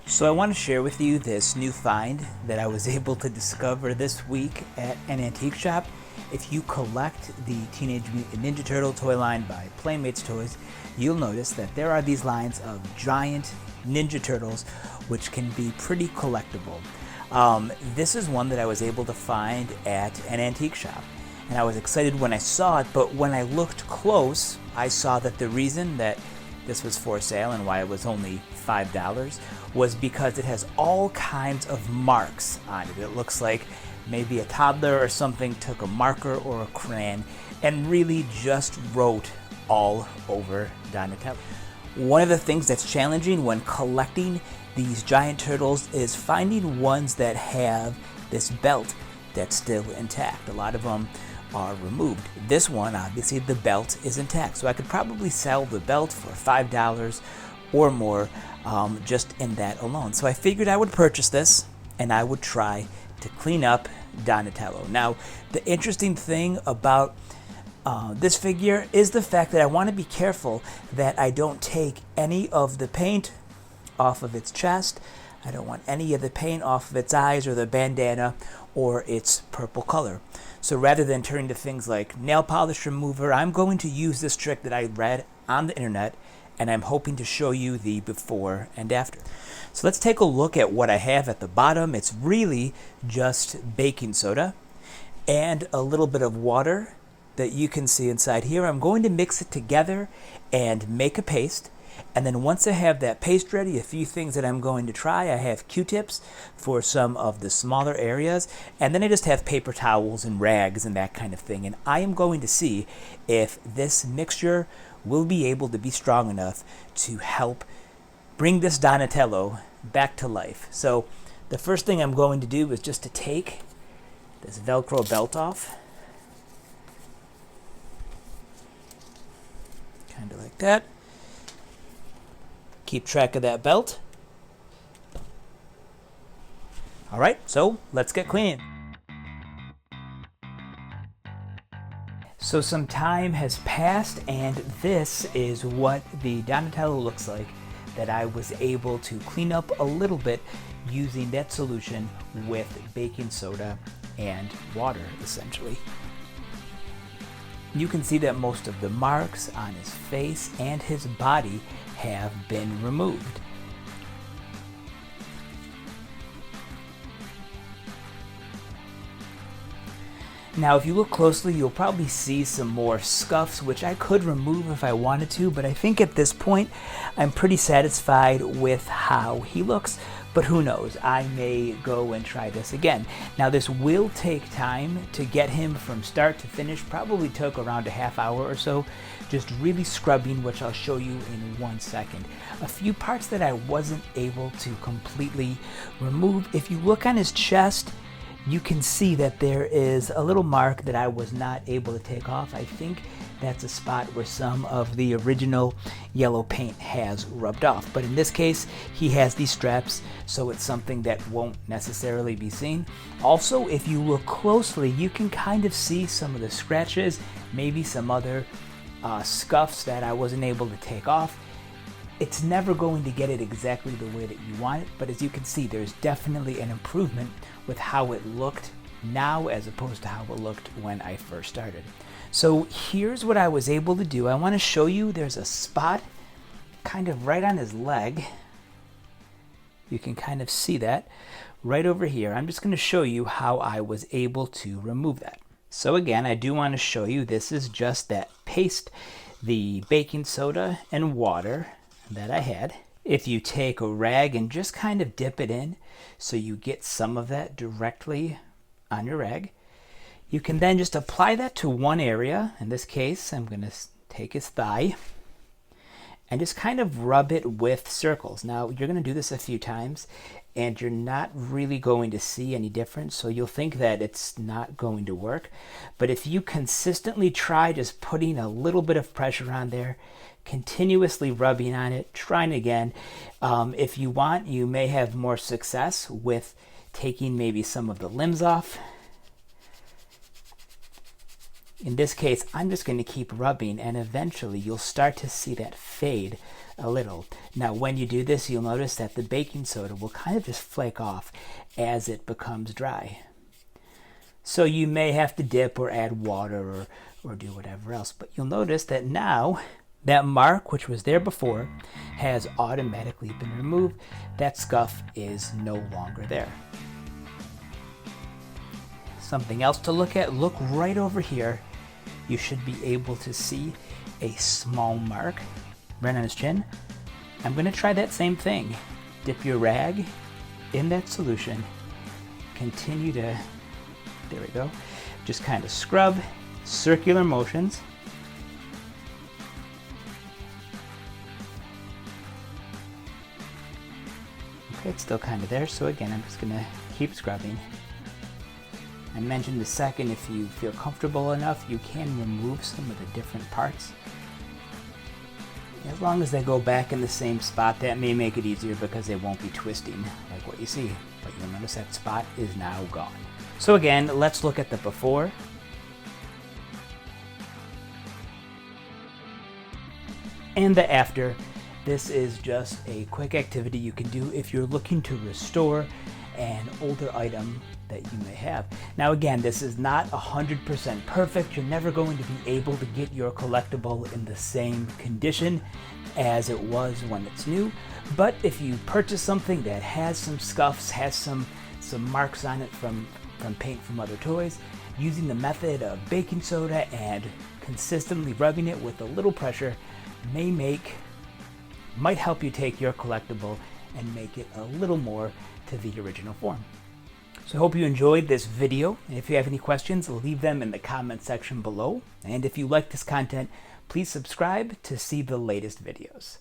So I want to share with you this new find that I was able to discover this week at an antique shop. If you collect the Teenage Mutant Ninja Turtle toy line by Playmates Toys, you'll notice that there are these lines of giant Ninja Turtles which can be pretty collectible. This is one that I was able to find at an antique shop, and I was excited when I saw it, but when I looked close, I saw that the reason that this was for sale and why it was only $5 was because it has all kinds of marks on it. It looks like maybe a toddler or something took a marker or a crayon and really just wrote all over Donatello. One of the things that's challenging when collecting these giant turtles is finding ones that have this belt that's still intact. A lot of them are removed. This one, obviously, the belt is intact, so I could probably sell the belt for $5 or more just in that alone. So I figured I would purchase this and I would try to clean up Donatello. Now, the interesting thing about this figure is the fact that I want to be careful that I don't take any of the paint off of its chest. I don't want any of the paint off of its eyes or the bandana or its purple color. So rather than turning to things like nail polish remover, I'm going to use this trick that I read on the internet, and I'm hoping to show you the before and after. So let's take a look at what I have at the bottom. It's really just baking soda and a little bit of water that you can see inside here. I'm going to mix it together and make a paste. And then once I have that paste ready, a few things that I'm going to try. I have Q-tips for some of the smaller areas, and then I just have paper towels and rags and that kind of thing. And I am going to see if this mixture will be able to be strong enough to help bring this Donatello back to life. So the first thing I'm going to do is just to take this Velcro belt off. Kind of like that. Keep track of that belt. All right, so let's get cleaning. So some time has passed, and this is what the Donatello looks like that I was able to clean up a little bit using that solution with baking soda and water, essentially. You can see that most of the marks on his face and his body have been removed. Now, if you look closely, you'll probably see some more scuffs, which I could remove if I wanted to, but I think at this point, I'm pretty satisfied with how he looks, but who knows, I may go and try this again. Now, this will take time to get him from start to finish, probably took around a half hour or so, just really scrubbing, which I'll show you in 1 second. A few parts that I wasn't able to completely remove. If you look on his chest, you can see that there is a little mark that I was not able to take off. I think that's a spot where some of the original yellow paint has rubbed off. But in this case, he has these straps, so it's something that won't necessarily be seen. Also, if you look closely, you can kind of see some of the scratches, maybe some other scuffs that I wasn't able to take off. It's never going to get it exactly the way that you want it, but as you can see, there's definitely an improvement with how it looked now as opposed to how it looked when I first started. So here's what I was able to do. I want to show you there's a spot kind of right on his leg. You can kind of see that right over here. I'm just going to show you how I was able to remove that. So again, I do want to show you this is just that paste, the baking soda and water that I had. If you take a rag and just kind of dip it in so you get some of that directly on your rag, you can then just apply that to one area. In this case, I'm going to take his thigh and just kind of rub it with circles. Now, you're going to do this a few times and you're not really going to see any difference, so you'll think that it's not going to work. But if you consistently try just putting a little bit of pressure on there, continuously rubbing on it, trying again, if you want, you may have more success with taking maybe some of the limbs off. In this case, I'm just going to keep rubbing, and eventually you'll start to see that fade a little. Now when you do this, you'll notice that the baking soda will kind of just flake off as it becomes dry. So you may have to dip or add water or do whatever else, but you'll notice that now that mark, which was there before, has automatically been removed. That scuff is no longer there. Something else to look at, look right over here. You should be able to see a small mark right on his chin. I'm going to try that same thing. Dip your rag in that solution. Continue to, there we go, just kind of scrub, circular motions. Okay, it's still kind of there, so again, I'm just going to keep scrubbing. I mentioned a second, if you feel comfortable enough, you can remove some of the different parts. As long as they go back in the same spot, that may make it easier because they won't be twisting like what you see. But you'll notice that spot is now gone. So again, let's look at the before. And the after. This is just a quick activity you can do if you're looking to restore an older item that you may have. Now again, this is not 100% perfect. You're never going to be able to get your collectible in the same condition as it was when it's new. But if you purchase something that has some scuffs, has some marks on it from paint from other toys, using the method of baking soda and consistently rubbing it with a little pressure might help you take your collectible and make it a little more to the original form. So I hope you enjoyed this video, and if you have any questions, leave them in the comment section below. And if you like this content, please subscribe to see the latest videos.